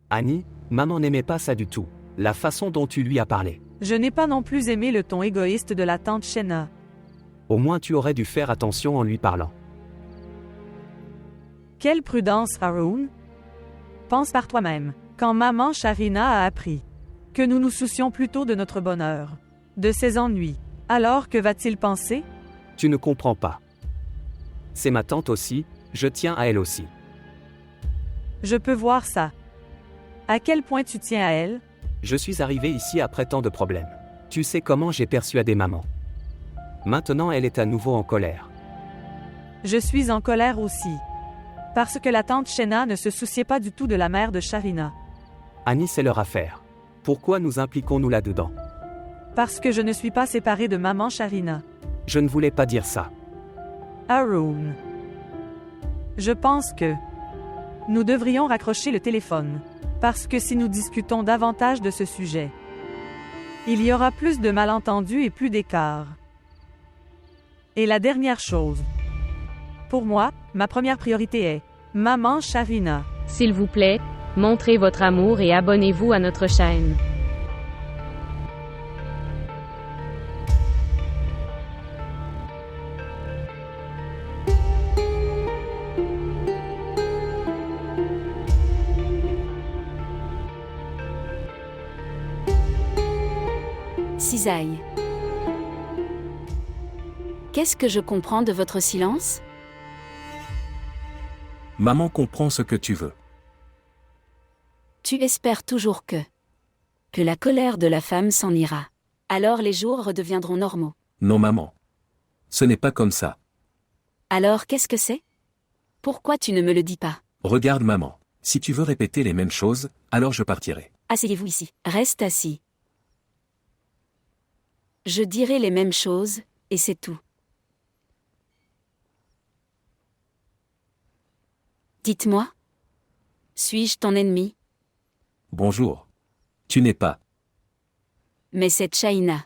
Annie, maman n'aimait pas ça du tout, la façon dont tu lui as parlé. Je n'ai pas non plus aimé le ton égoïste de la tante Shenna. Au moins tu aurais dû faire attention en lui parlant. Quelle prudence, Haroun! Pense par toi-même. Quand maman Sharina a appris que nous nous soucions plutôt de notre bonheur, de ses ennuis, alors que va-t-il penser? Tu ne comprends pas. C'est ma tante aussi, je tiens à elle aussi. Je peux voir ça. À quel point tu tiens à elle? Je suis arrivé ici après tant de problèmes. Tu sais comment j'ai persuadé maman. Maintenant elle est à nouveau en colère. Je suis en colère aussi. Parce que la tante Shenna ne se souciait pas du tout de la mère de Sharina. Annie, c'est leur affaire. Pourquoi nous impliquons-nous là-dedans? Parce que je ne suis pas séparée de maman Sharina. Je ne voulais pas dire ça. Haroun. Je pense que nous devrions raccrocher le téléphone. Parce que si nous discutons davantage de ce sujet, il y aura plus de malentendus et plus d'écart. Et la dernière chose. Pour moi, ma première priorité est maman Sharina. S'il vous plaît, montrez votre amour et abonnez-vous à notre chaîne. Cisaille. Qu'est-ce que je comprends de votre silence? Maman comprend ce que tu veux. Tu espères toujours que la colère de la femme s'en ira. Alors les jours redeviendront normaux. Non maman. Ce n'est pas comme ça. Alors qu'est-ce que c'est? Pourquoi tu ne me le dis pas? Regarde maman. Si tu veux répéter les mêmes choses, alors je partirai. Asseyez-vous ici. Reste assis. Je dirai les mêmes choses, et c'est tout. Dites-moi. Suis-je ton ennemi? Bonjour. Tu n'es pas. Mais c'est Shaina.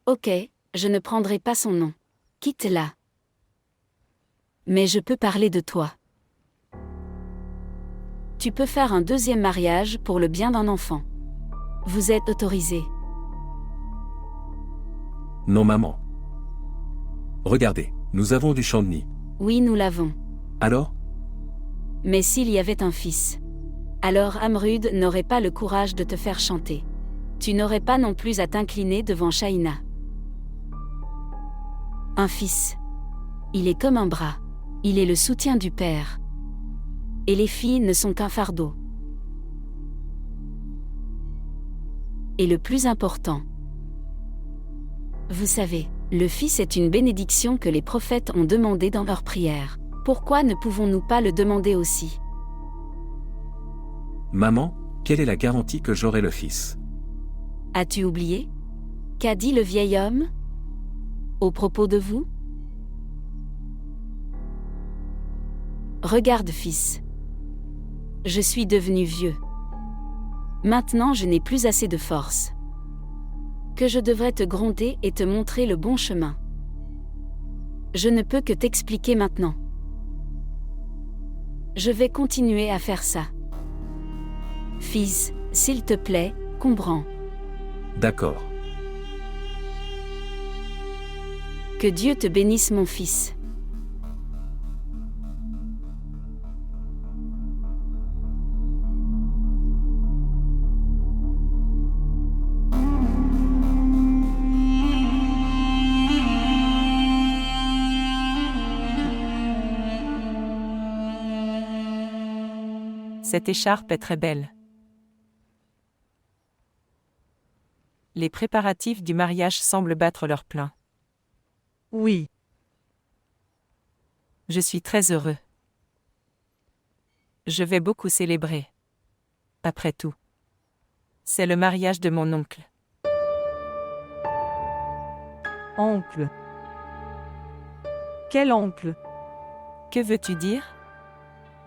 Ok, je ne prendrai pas son nom. Quitte-la. Mais je peux parler de toi. Tu peux faire un deuxième mariage pour le bien d'un enfant. Vous êtes autorisé. Non maman. Regardez, nous avons du chant de nid. Oui, nous l'avons. Alors? Mais s'il y avait un fils, alors Amrud n'aurait pas le courage de te faire chanter. Tu n'aurais pas non plus à t'incliner devant Shaina. Un fils. Il est comme un bras. Il est le soutien du père. Et les filles ne sont qu'un fardeau. Et le plus important, vous savez, le fils est une bénédiction que les prophètes ont demandé dans leurs prières. Pourquoi ne pouvons-nous pas le demander aussi? Maman, quelle est la garantie que j'aurai le fils? As-tu oublié? Qu'a dit le vieil homme au propos de vous? Regarde, fils. Je suis devenu vieux. Maintenant je n'ai plus assez de force. Que je devrais te gronder et te montrer le bon chemin. Je ne peux que t'expliquer maintenant. Je vais continuer à faire ça. Fils, s'il te plaît, comprends. D'accord. Que Dieu te bénisse, mon fils. Cette écharpe est très belle. Les préparatifs du mariage semblent battre leur plein. Oui. Je suis très heureux. Je vais beaucoup célébrer. Après tout, c'est le mariage de mon oncle. Oncle. Quel oncle? Que veux-tu dire?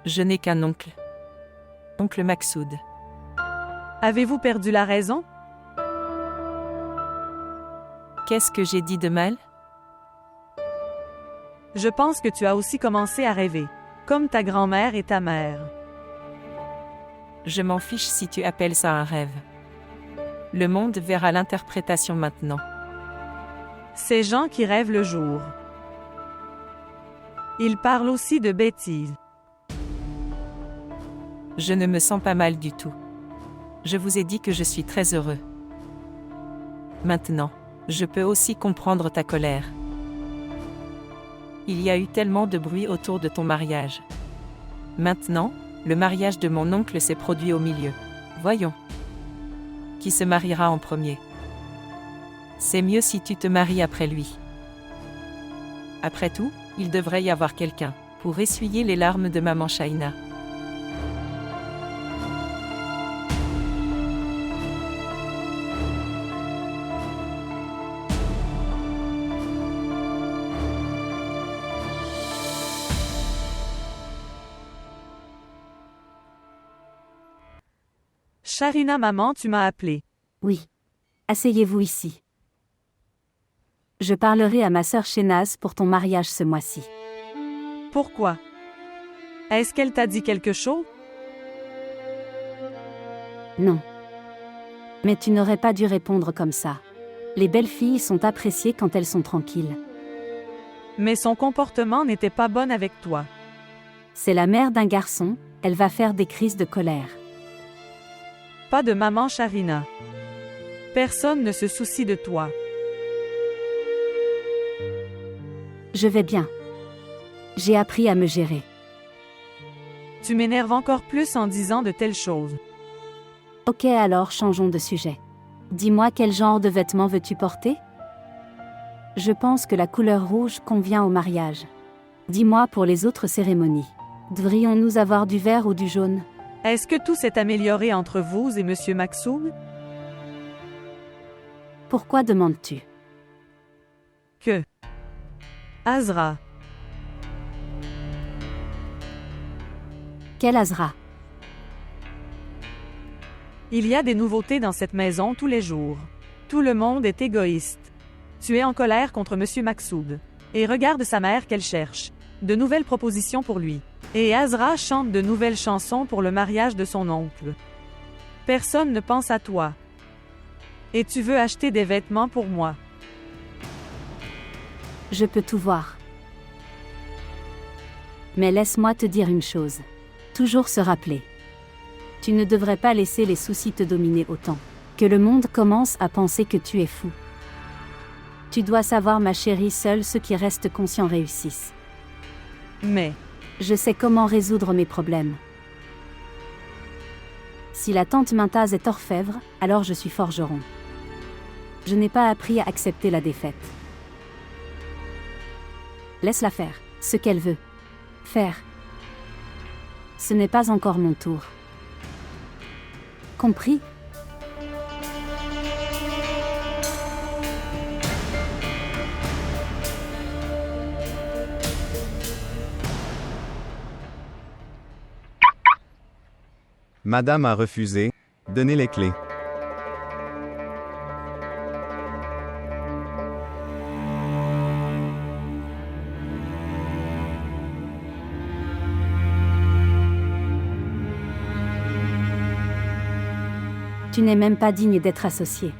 Je n'ai qu'un oncle. Oncle Maxoud. Avez-vous perdu la raison? Qu'est-ce que j'ai dit de mal? Je pense que tu as aussi commencé à rêver, comme ta grand-mère et ta mère. Je m'en fiche si tu appelles ça un rêve. Le monde verra l'interprétation maintenant. Ces gens qui rêvent le jour. Ils parlent aussi de bêtises. Je ne me sens pas mal du tout. Je vous ai dit que je suis très heureux. Maintenant, je peux aussi comprendre ta colère. Il y a eu tellement de bruit autour de ton mariage. Maintenant, le mariage de mon oncle s'est produit au milieu. Voyons. Qui se mariera en premier? C'est mieux si tu te maries après lui. Après tout, il devrait y avoir quelqu'un pour essuyer les larmes de maman Shaina. Sharina maman, tu m'as appelé. Oui. Asseyez-vous ici. Je parlerai à ma sœur Shénaz pour ton mariage ce mois-ci. Pourquoi? Est-ce qu'elle t'a dit quelque chose? Non. Mais tu n'aurais pas dû répondre comme ça. Les belles filles sont appréciées quand elles sont tranquilles. Mais son comportement n'était pas bon avec toi. C'est la mère d'un garçon, elle va faire des crises de colère. Pas de maman Sharina. Personne ne se soucie de toi. Je vais bien. J'ai appris à me gérer. Tu m'énerves encore plus en disant de telles choses. Ok, alors changeons de sujet. Dis-moi quel genre de vêtements veux-tu porter? Je pense que la couleur rouge convient au mariage. Dis-moi pour les autres cérémonies. Devrions-nous avoir du vert ou du jaune? Est-ce que tout s'est amélioré entre vous et Monsieur Maxoum? Pourquoi demandes-tu? Que Azra. Quel Azra? Il y a des nouveautés dans cette maison tous les jours. Tout le monde est égoïste. Tu es en colère contre Monsieur Maxoud. Et regarde sa mère qu'elle cherche. De nouvelles propositions pour lui. Et Azra chante de nouvelles chansons pour le mariage de son oncle. Personne ne pense à toi. Et tu veux acheter des vêtements pour moi. Je peux tout voir. Mais laisse-moi te dire une chose. Toujours se rappeler. Tu ne devrais pas laisser les soucis te dominer autant. Que le monde commence à penser que tu es fou. Tu dois savoir, ma chérie, seuls ceux qui restent conscients réussissent. Mais je sais comment résoudre mes problèmes. Si la tante Mintaz est orfèvre, alors je suis forgeron. Je n'ai pas appris à accepter la défaite. Laisse-la faire, ce qu'elle veut faire. Ce n'est pas encore mon tour. Compris? Madame a refusé. Donnez les clés. Tu n'es même pas digne d'être associé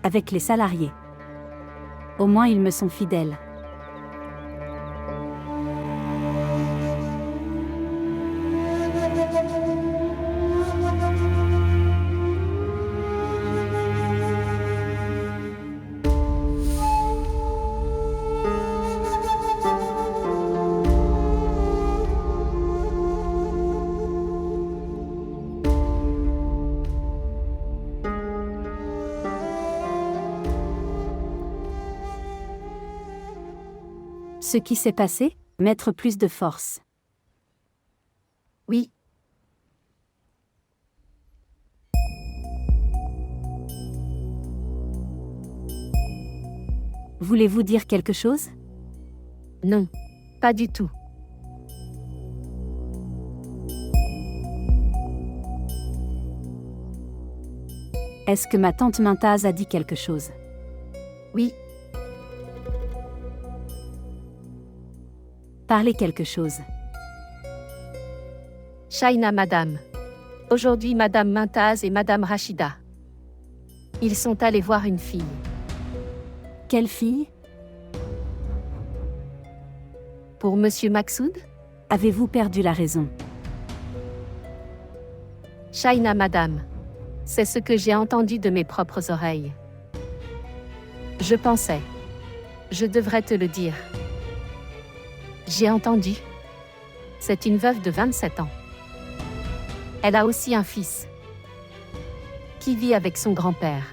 avec les salariés. Au moins ils me sont fidèles. Ce qui s'est passé, mettre plus de force. Oui. Voulez-vous dire quelque chose? Non, pas du tout. Est-ce que ma tante Mintaz a dit quelque chose? Oui. Parlez quelque chose. Shaina madame. Aujourd'hui Madame Mintaz et Madame Rachida. Ils sont allés voir une fille. Quelle fille? Pour Monsieur Maksoud? Avez-vous perdu la raison? Shaina Madame. C'est ce que j'ai entendu de mes propres oreilles. Je pensais. Je devrais te le dire. J'ai entendu. C'est une veuve de 27 ans. Elle a aussi un fils qui vit avec son grand-père.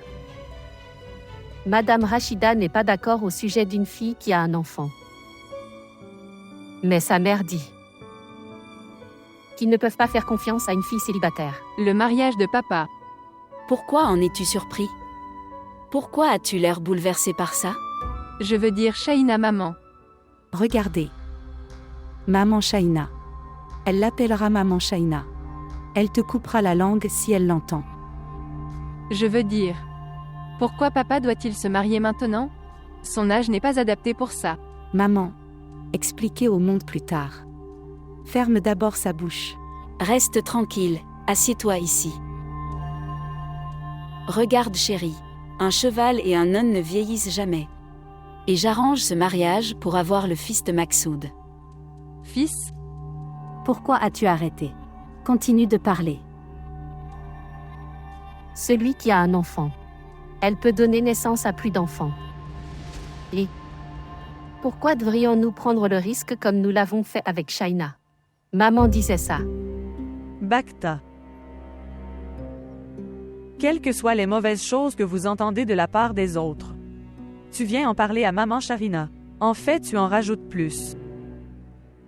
Madame Rachida n'est pas d'accord au sujet d'une fille qui a un enfant. Mais sa mère dit qu'ils ne peuvent pas faire confiance à une fille célibataire. Le mariage de papa. Pourquoi en es-tu surpris? Pourquoi as-tu l'air bouleversé par ça? Je veux dire Shaina maman. Regardez. Maman Shaina. Elle l'appellera Maman Shaina. Elle te coupera la langue si elle l'entend. Je veux dire. Pourquoi papa doit-il se marier maintenant? Son âge n'est pas adapté pour ça. Maman. Expliquez au monde plus tard. Ferme d'abord sa bouche. Reste tranquille, assieds-toi ici. Regarde chérie, un cheval et un âne ne vieillissent jamais. Et j'arrange ce mariage pour avoir le fils de Maksoud. Fils? Pourquoi as-tu arrêté? Continue de parler. Celui qui a un enfant. Elle peut donner naissance à plus d'enfants. Et pourquoi devrions-nous prendre le risque comme nous l'avons fait avec Shaina? Maman disait ça. Bacta. Quelles que soient les mauvaises choses que vous entendez de la part des autres, tu viens en parler à maman Sharina. En fait, tu en rajoutes plus.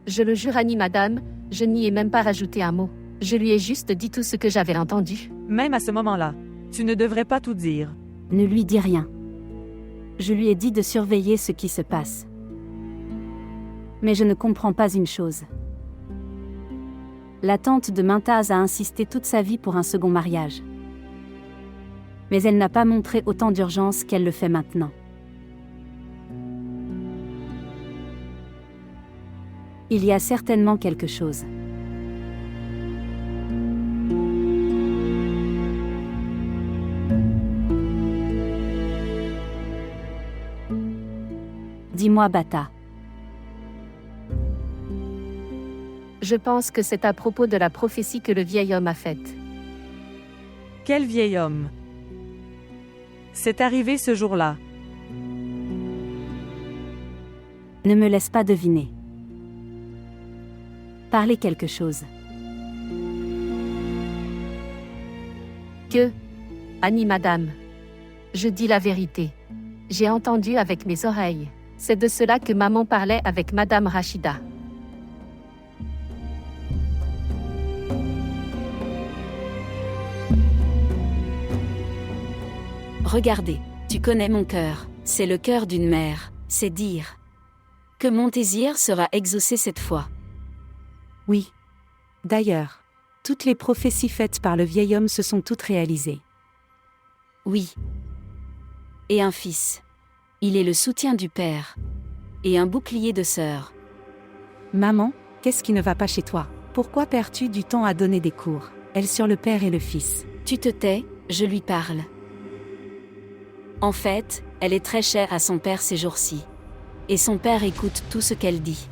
Je le jure Annie Madame, je n'y ai même pas rajouté un mot. Je lui ai juste dit tout ce que j'avais entendu. Même à ce moment-là, tu ne devrais pas tout dire. Ne lui dis rien. Je lui ai dit de surveiller ce qui se passe. Mais je ne comprends pas une chose. La tante de Mintaz a insisté toute sa vie pour un second mariage. Mais elle n'a pas montré autant d'urgence qu'elle le fait maintenant. Il y a certainement quelque chose. Dis-moi, Bata. Je pense que c'est à propos de la prophétie que le vieil homme a faite. Quel vieil homme? C'est arrivé ce jour-là. Ne me laisse pas deviner. Parlez quelque chose. Que, Annie Madame, je dis la vérité. J'ai entendu avec mes oreilles. C'est de cela que maman parlait avec Madame Rachida. Regardez, tu connais mon cœur, c'est le cœur d'une mère, c'est dire que mon désir sera exaucé cette fois. Oui. D'ailleurs, toutes les prophéties faites par le vieil homme se sont toutes réalisées. Oui. Et un fils. Il est le soutien du père. Et un bouclier de sœur. Maman, qu'est-ce qui ne va pas chez toi? Pourquoi perds-tu du temps à donner des cours? Elle sur le père et le fils. Tu te tais, je lui parle. En fait, elle est très chère à son père ces jours-ci. Et son père écoute tout ce qu'elle dit.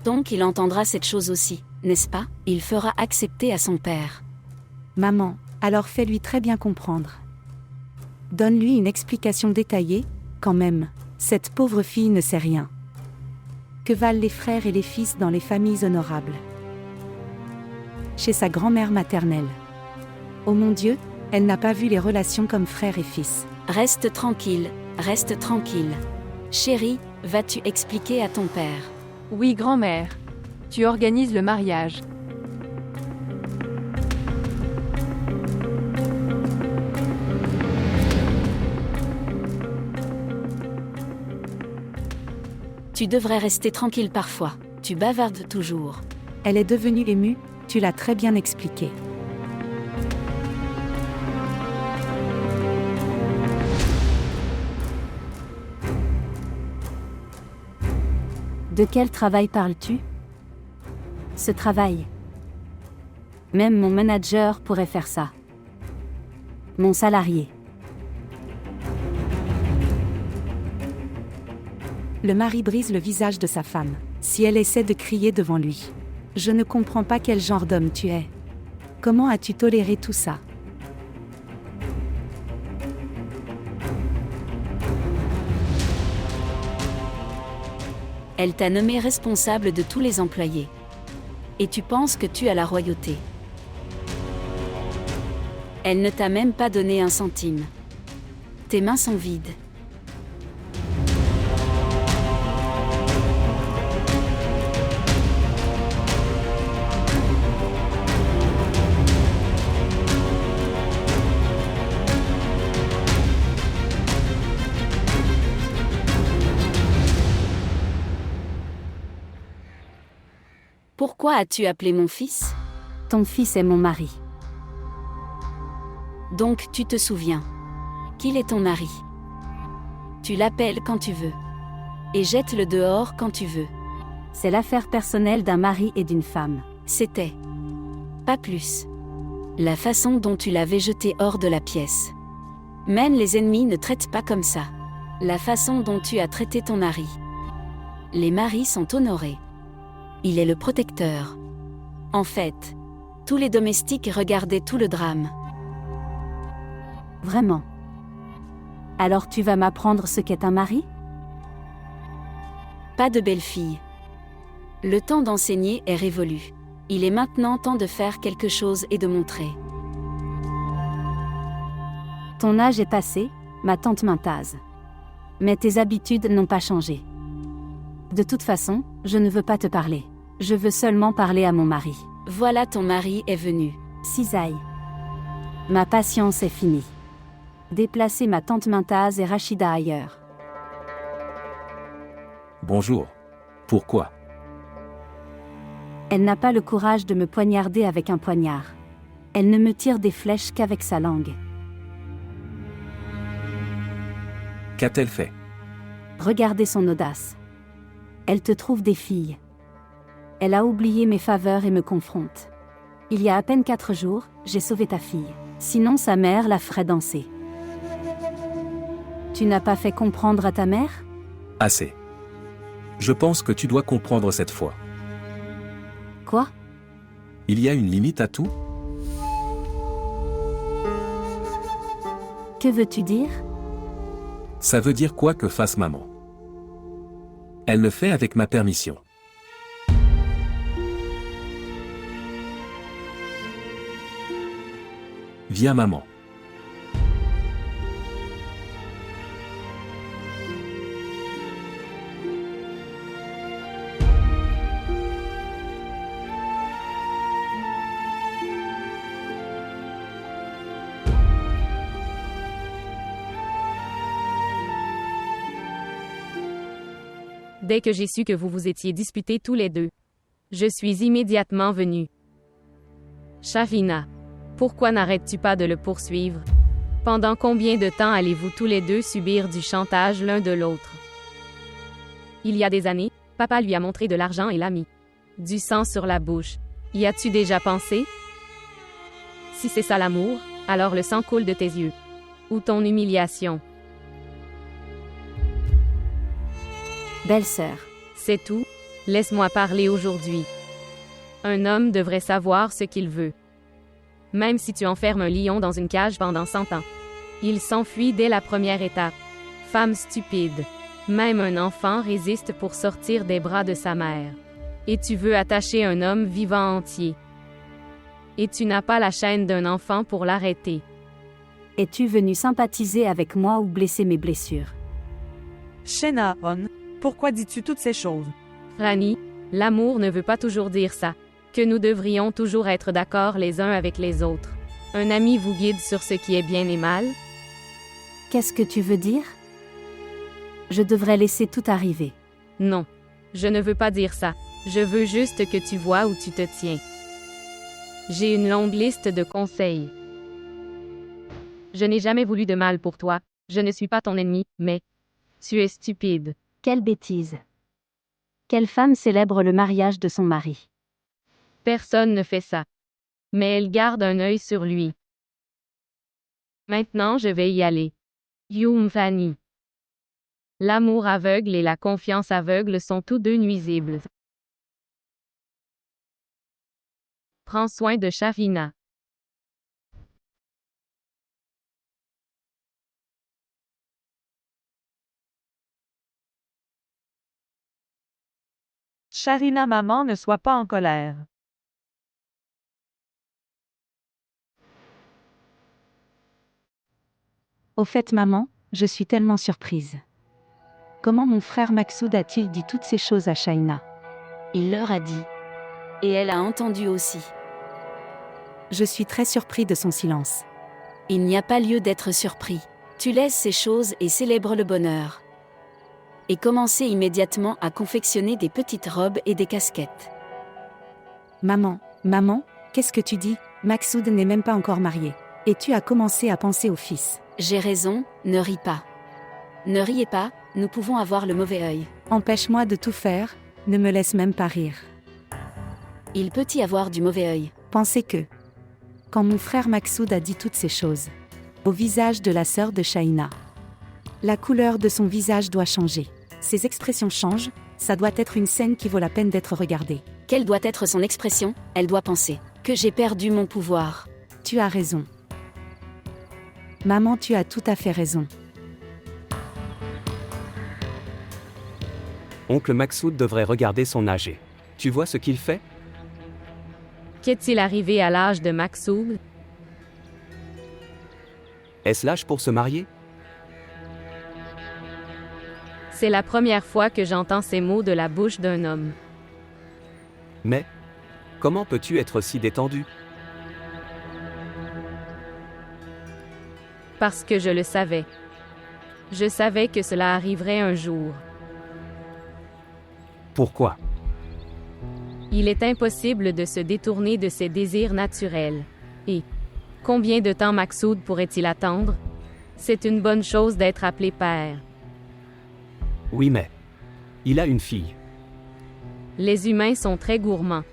Donc il entendra cette chose aussi, n'est-ce pas? Il fera accepter à son père. Maman, alors fais-lui très bien comprendre. Donne-lui une explication détaillée, quand même, cette pauvre fille ne sait rien. Que valent les frères et les fils dans les familles honorables? Chez sa grand-mère maternelle. Oh mon Dieu, elle n'a pas vu les relations comme frère et fils. Reste tranquille, reste tranquille. Chérie, vas-tu expliquer à ton père? Oui, grand-mère. Tu organises le mariage. Tu devrais rester tranquille parfois. Tu bavardes toujours. Elle est devenue émue, tu l'as très bien expliqué. De quel travail parles-tu? Ce travail. Même mon manager pourrait faire ça. Mon salarié. Le mari brise le visage de sa femme, si elle essaie de crier devant lui. Je ne comprends pas quel genre d'homme tu es. Comment as-tu toléré tout ça? Elle t'a nommé responsable de tous les employés. Et tu penses que tu as la royauté. Elle ne t'a même pas donné un centime. Tes mains sont vides. Pourquoi as-tu appelé mon fils? Ton fils est mon mari. Donc tu te souviens qu'il est ton mari. Tu l'appelles quand tu veux. Et jette-le dehors quand tu veux. C'est l'affaire personnelle d'un mari et d'une femme. C'était. Pas plus. La façon dont tu l'avais jeté hors de la pièce. Même les ennemis ne traitent pas comme ça. La façon dont tu as traité ton mari. Les maris sont honorés. Il est le protecteur. En fait, tous les domestiques regardaient tout le drame. Vraiment. Alors tu vas m'apprendre ce qu'est un mari? Pas de belle-fille. Le temps d'enseigner est révolu. Il est maintenant temps de faire quelque chose et de montrer. Ton âge est passé, ma tante Mintaz. Mais tes habitudes n'ont pas changé. De toute façon, je ne veux pas te parler. Je veux seulement parler à mon mari. Voilà, ton mari est venu. Cisaille. Ma patience est finie. Déplacez ma tante Mintaz et Rachida ailleurs. Bonjour. Pourquoi? Elle n'a pas le courage de me poignarder avec un poignard. Elle ne me tire des flèches qu'avec sa langue. Qu'a-t-elle fait? Regardez son audace. Elle te trouve des filles. Elle a oublié mes faveurs et me confronte. Il y a à peine 4 jours, j'ai sauvé ta fille. Sinon sa mère la ferait danser. Tu n'as pas fait comprendre à ta mère? Assez. Je pense que tu dois comprendre cette fois. Quoi? Il y a une limite à tout? Que veux-tu dire? Ça veut dire quoi que fasse maman? Elle le fait avec ma permission. Viens maman. Dès que j'ai su que vous vous étiez disputés tous les deux, je suis immédiatement venue. Shavina, pourquoi n'arrêtes-tu pas de le poursuivre? Pendant combien de temps allez-vous tous les deux subir du chantage l'un de l'autre? Il y a des années, papa lui a montré de l'argent et l'a mis du sang sur la bouche. Y as-tu déjà pensé? Si c'est ça l'amour, alors le sang coule de tes yeux. Ou ton humiliation. Belle-sœur. C'est tout. Laisse-moi parler aujourd'hui. Un homme devrait savoir ce qu'il veut. Même si tu enfermes un lion dans une cage pendant 100 ans. Il s'enfuit dès la première étape. Femme stupide. Même un enfant résiste pour sortir des bras de sa mère. Et tu veux attacher un homme vivant entier. Et tu n'as pas la chaîne d'un enfant pour l'arrêter. Es-tu venu sympathiser avec moi ou blesser mes blessures? Shenaon, pourquoi dis-tu toutes ces choses? Rani, l'amour ne veut pas toujours dire ça. Que nous devrions toujours être d'accord les uns avec les autres. Un ami vous guide sur ce qui est bien et mal? Qu'est-ce que tu veux dire? Je devrais laisser tout arriver. Non. Je ne veux pas dire ça. Je veux juste que tu vois où tu te tiens. J'ai une longue liste de conseils. Je n'ai jamais voulu de mal pour toi. Je ne suis pas ton ennemi, mais tu es stupide. Quelle bêtise. Quelle femme célèbre le mariage de son mari? Personne ne fait ça. Mais elle garde un œil sur lui. Maintenant je vais y aller. Youm Fanny. L'amour aveugle et la confiance aveugle sont tous deux nuisibles. Prends soin de Shavina. Shavina maman, ne sois pas en colère. Au fait maman, je suis tellement surprise. Comment mon frère Maxoud a-t-il dit toutes ces choses à Shaina? Il leur a dit. Et elle a entendu aussi. Je suis très surpris de son silence. Il n'y a pas lieu d'être surpris. Tu laisses ces choses et célèbres le bonheur. Et commencez immédiatement à confectionner des petites robes et des casquettes. Maman, qu'est-ce que tu dis? Maxoud n'est même pas encore marié. Et tu as commencé à penser au fils. J'ai raison, ne ris pas. Ne riez pas, nous pouvons avoir le mauvais œil. Empêche-moi de tout faire, ne me laisse même pas rire. Il peut y avoir du mauvais œil. Pensez que, quand mon frère Maxoud a dit toutes ces choses, au visage de la sœur de Shaina, la couleur de son visage doit changer. Ses expressions changent, ça doit être une scène qui vaut la peine d'être regardée. Quelle doit être son expression? Elle doit penser que j'ai perdu mon pouvoir. Tu as raison. Maman, tu as tout à fait raison. Oncle Maxoud devrait regarder son âgé. Tu vois ce qu'il fait? Qu'est-il arrivé à l'âge de Maxoud? Est-ce l'âge pour se marier? C'est la première fois que j'entends ces mots de la bouche d'un homme. Mais, comment peux-tu être si détendu? Parce que je le savais. Je savais que cela arriverait un jour. Pourquoi? Il est impossible de se détourner de ses désirs naturels. Et combien de temps Maxoud pourrait-il attendre? C'est une bonne chose d'être appelé père. Oui, mais il a une fille. Les humains sont très gourmands.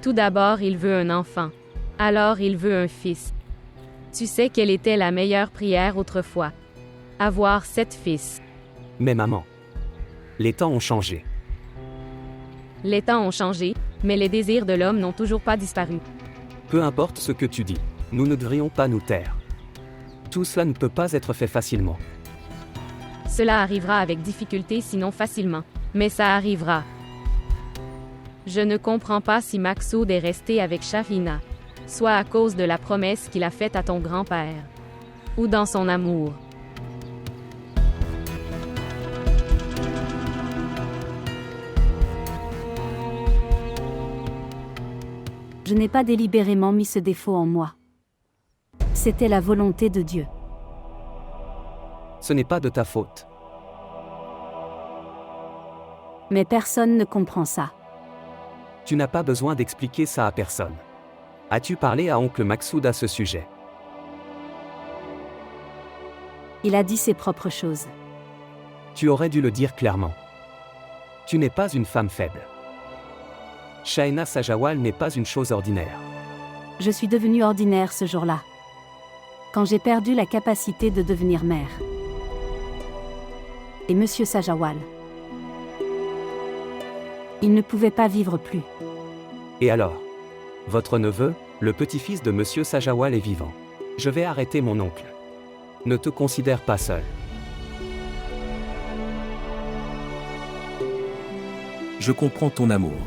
Tout d'abord, il veut un enfant. Alors, il veut un fils. Tu sais quelle était la meilleure prière autrefois? Avoir 7 fils. Mais maman, les temps ont changé. Les temps ont changé, mais les désirs de l'homme n'ont toujours pas disparu. Peu importe ce que tu dis, nous ne devrions pas nous taire. Tout cela ne peut pas être fait facilement. Cela arrivera avec difficulté sinon facilement. Mais ça arrivera. Je ne comprends pas si Maxoud est resté avec Shavina. Soit à cause de la promesse qu'il a faite à ton grand-père. Ou dans son amour. Je n'ai pas délibérément mis ce défaut en moi. C'était la volonté de Dieu. Ce n'est pas de ta faute. Mais personne ne comprend ça. Tu n'as pas besoin d'expliquer ça à personne. As-tu parlé à oncle Maxoud à ce sujet? Il a dit ses propres choses. Tu aurais dû le dire clairement. Tu n'es pas une femme faible. Shaina Sajawal n'est pas une chose ordinaire. Je suis devenue ordinaire ce jour-là. Quand j'ai perdu la capacité de devenir mère. Et Monsieur Sajawal. Il ne pouvait pas vivre plus. Et alors? Votre neveu, le petit-fils de Monsieur Sajawal est vivant. Je vais arrêter mon oncle. Ne te considère pas seul. Je comprends ton amour.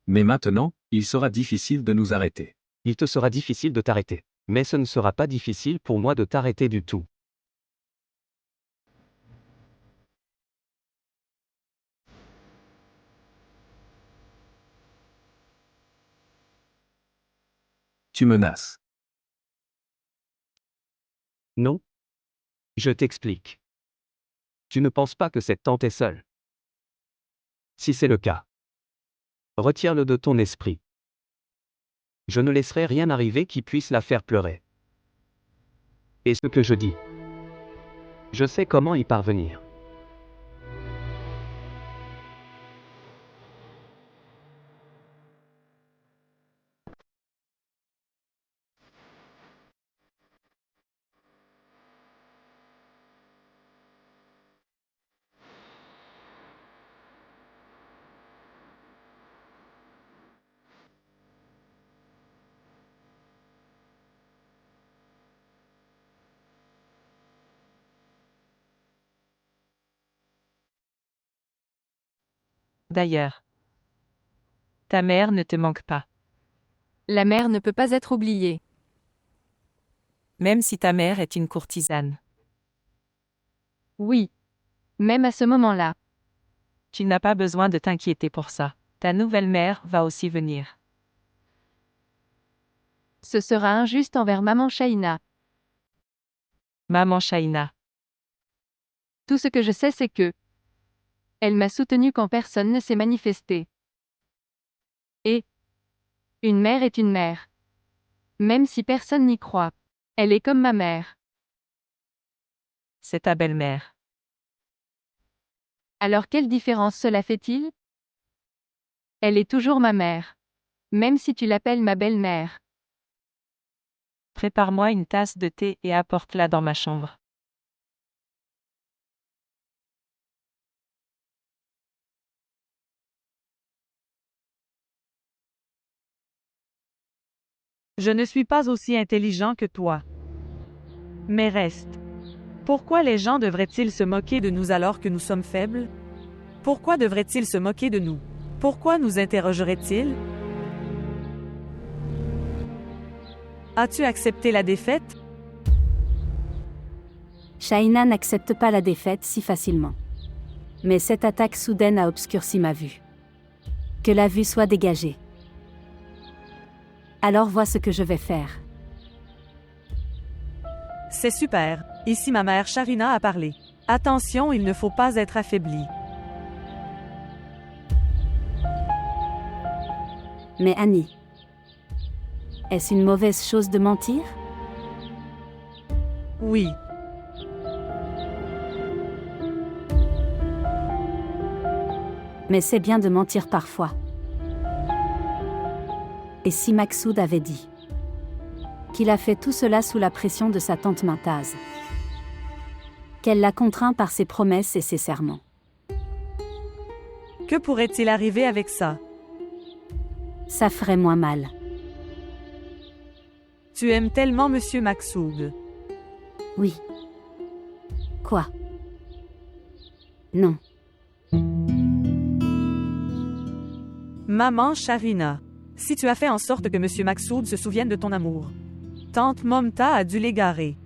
Mais maintenant, il sera difficile de nous arrêter. Il te sera difficile de t'arrêter. Mais ce ne sera pas difficile pour moi de t'arrêter du tout. Tu menaces. Non? Je t'explique. Tu ne penses pas que cette tante est seule? Si c'est le cas, retire-le de ton esprit. Je ne laisserai rien arriver qui puisse la faire pleurer. Et ce que je dis, je sais comment y parvenir. D'ailleurs, ta mère ne te manque pas. La mère ne peut pas être oubliée. Même si ta mère est une courtisane. Oui. Même à ce moment-là. Tu n'as pas besoin de t'inquiéter pour ça. Ta nouvelle mère va aussi venir. Ce sera injuste envers maman Shaina. Maman Shaina. Tout ce que je sais c'est que elle m'a soutenue quand personne ne s'est manifesté. Et une mère est une mère. Même si personne n'y croit. Elle est comme ma mère. C'est ta belle-mère. Alors quelle différence cela fait-il? Elle est toujours ma mère. Même si tu l'appelles ma belle-mère. Prépare-moi une tasse de thé et apporte-la dans ma chambre. Je ne suis pas aussi intelligent que toi. Mais reste. Pourquoi les gens devraient-ils se moquer de nous alors que nous sommes faibles? Pourquoi devraient-ils se moquer de nous? Pourquoi nous interrogeraient-ils? As-tu accepté la défaite? Shaina n'accepte pas la défaite si facilement. Mais cette attaque soudaine a obscurci ma vue. Que la vue soit dégagée. Alors vois ce que je vais faire. C'est super. Ici ma mère Sharina a parlé. Attention, il ne faut pas être affaibli. Mais Annie, est-ce une mauvaise chose de mentir? Oui. Mais c'est bien de mentir parfois. Et si Maksoud avait dit qu'il a fait tout cela sous la pression de sa tante Mintaz, qu'elle l'a contraint par ses promesses et ses serments. Que pourrait-il arriver avec ça? Ça ferait moins mal. Tu aimes tellement Monsieur Maksoud. Oui. Quoi? Non. Maman Sharina, si tu as fait en sorte que Monsieur Maksoud se souvienne de ton amour, tante Momta a dû l'égarer.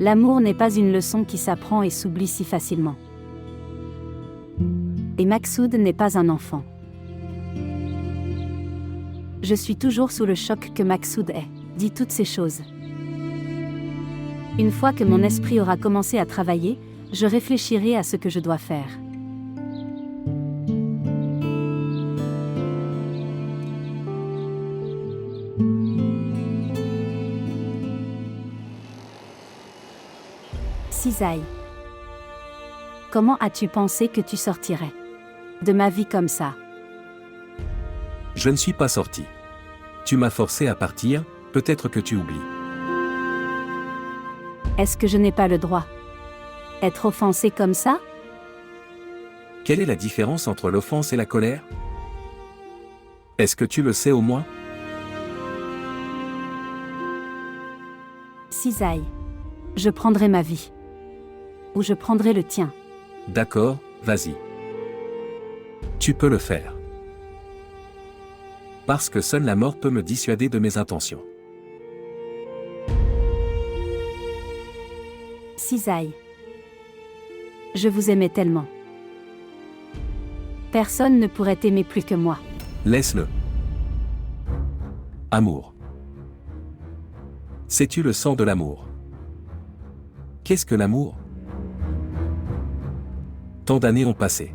L'amour n'est pas une leçon qui s'apprend et s'oublie si facilement. Et Maksoud n'est pas un enfant. Je suis toujours sous le choc que Maksoud ait dit toutes ces choses. Une fois que mon esprit aura commencé à travailler, je réfléchirai à ce que je dois faire. Cisaille. Comment as-tu pensé que tu sortirais de ma vie comme ça? Je ne suis pas sorti. Tu m'as forcé à partir, peut-être que tu oublies. Est-ce que je n'ai pas le droit d'être offensé comme ça? Quelle est la différence entre l'offense et la colère? Est-ce que tu le sais au moins? Cisaille. Je prendrai ma vie. Ou je prendrai le tien. D'accord, vas-y. Tu peux le faire. Parce que seule la mort peut me dissuader de mes intentions. Cisaille. Je vous aimais tellement. Personne ne pourrait t'aimer plus que moi. Laisse-le. Amour. Sais-tu le sang de l'amour? Qu'est-ce que l'amour? Tant d'années ont passé.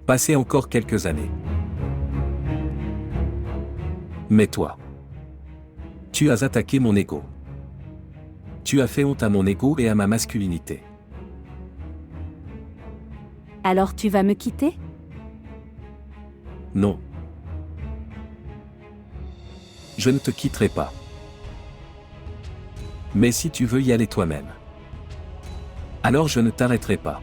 Passé encore quelques années. Mais toi, tu as attaqué mon ego. Tu as fait honte à mon ego et à ma masculinité. Alors tu vas me quitter? Non. Je ne te quitterai pas. Mais si tu veux y aller toi-même, alors je ne t'arrêterai pas.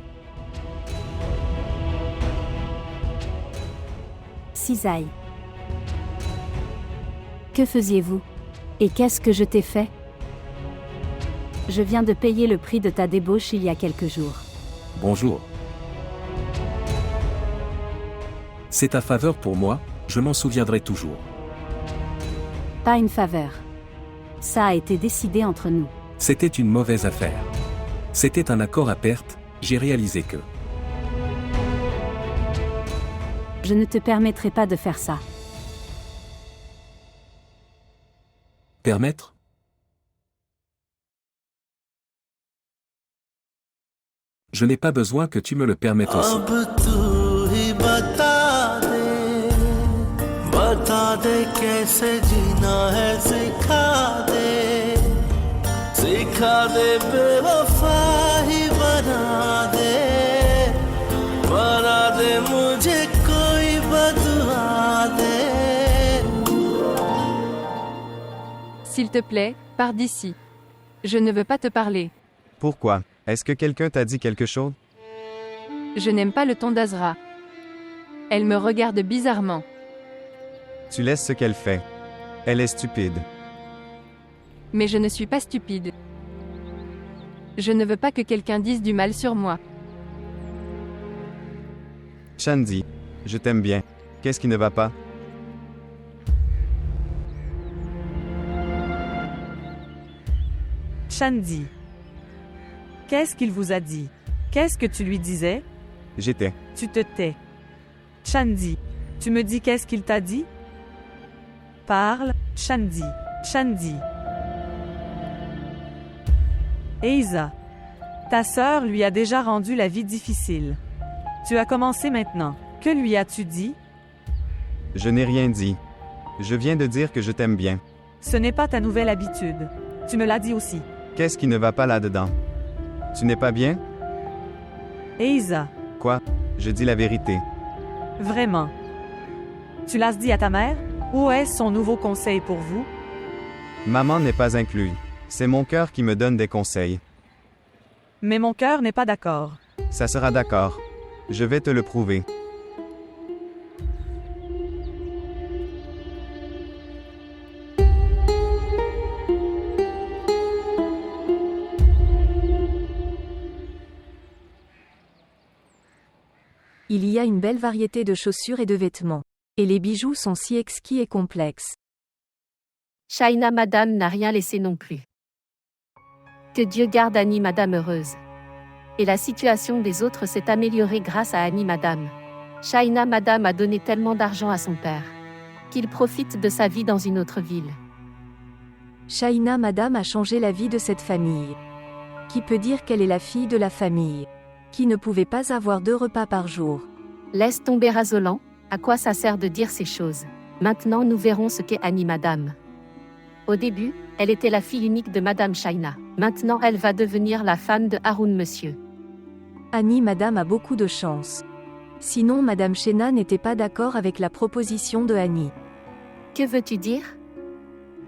Cisaille. Que faisiez-vous? Et qu'est-ce que je t'ai fait? Je viens de payer le prix de ta débauche il y a quelques jours. Bonjour. C'est ta faveur pour moi, je m'en souviendrai toujours. Pas une faveur. Ça a été décidé entre nous. C'était une mauvaise affaire. C'était un accord à perte, j'ai réalisé que... Je ne te permettrai pas de faire ça. Permettre? Je n'ai pas besoin que tu me le permettes aussi. S'il te plaît, pars d'ici. Je ne veux pas te parler. Pourquoi? Est-ce que quelqu'un t'a dit quelque chose? Je n'aime pas le ton d'Azra. Elle me regarde bizarrement. Tu laisses ce qu'elle fait. Elle est stupide. Mais je ne suis pas stupide. Je ne veux pas que quelqu'un dise du mal sur moi. Chandi, je t'aime bien. Qu'est-ce qui ne va pas? Chandi. Qu'est-ce qu'il vous a dit? Qu'est-ce que tu lui disais? J'étais. Tu te tais. Chandi. Tu me dis qu'est-ce qu'il t'a dit? Parle, Chandi. Chandi. Eiza. Ta sœur lui a déjà rendu la vie difficile. Tu as commencé maintenant. Que lui as-tu dit? Je n'ai rien dit. Je viens de dire que je t'aime bien. Ce n'est pas ta nouvelle habitude. Tu me l'as dit aussi. Qu'est-ce qui ne va pas là-dedans? Tu n'es pas bien? Eiza. Quoi? Je dis la vérité. Vraiment. Tu l'as dit à ta mère? Où est son nouveau conseil pour vous? Maman n'est pas inclus. C'est mon cœur qui me donne des conseils. Mais mon cœur n'est pas d'accord. Ça sera d'accord. Je vais te le prouver. Il y a une belle variété de chaussures et de vêtements. Et les bijoux sont si exquis et complexes. Shaina Madame n'a rien laissé non plus. Que Dieu garde Annie Madame heureuse. Et la situation des autres s'est améliorée grâce à Annie Madame. Shaina Madame a donné tellement d'argent à son père qu'il profite de sa vie dans une autre ville. Shaina Madame a changé la vie de cette famille. Qui peut dire qu'elle est la fille de la famille? Qui ne pouvait pas avoir 2 repas par jour? Laisse tomber Razolan, à quoi ça sert de dire ces choses? Maintenant nous verrons ce qu'est Annie Madame. Au début, elle était la fille unique de Madame Shaina. Maintenant elle va devenir la femme de Haroun Monsieur. Annie Madame a beaucoup de chance. Sinon Madame Shaina n'était pas d'accord avec la proposition de Annie. Que veux-tu dire?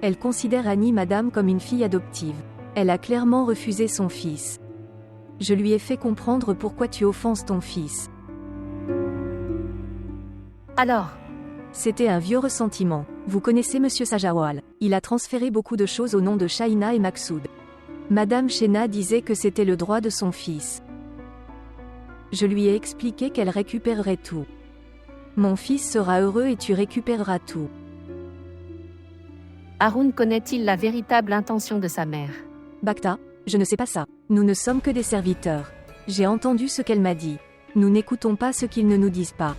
Elle considère Annie Madame comme une fille adoptive. Elle a clairement refusé son fils. Je lui ai fait comprendre pourquoi tu offenses ton fils. Alors? C'était un vieux ressentiment. Vous connaissez Monsieur Sajawal. Il a transféré beaucoup de choses au nom de Shaina et Maksoud. Madame Shaina disait que c'était le droit de son fils. Je lui ai expliqué qu'elle récupérerait tout. Mon fils sera heureux et tu récupéreras tout. Haroun connaît-il la véritable intention de sa mère? Bacta, je ne sais pas ça. Nous ne sommes que des serviteurs. J'ai entendu ce qu'elle m'a dit. Nous n'écoutons pas ce qu'ils ne nous disent pas.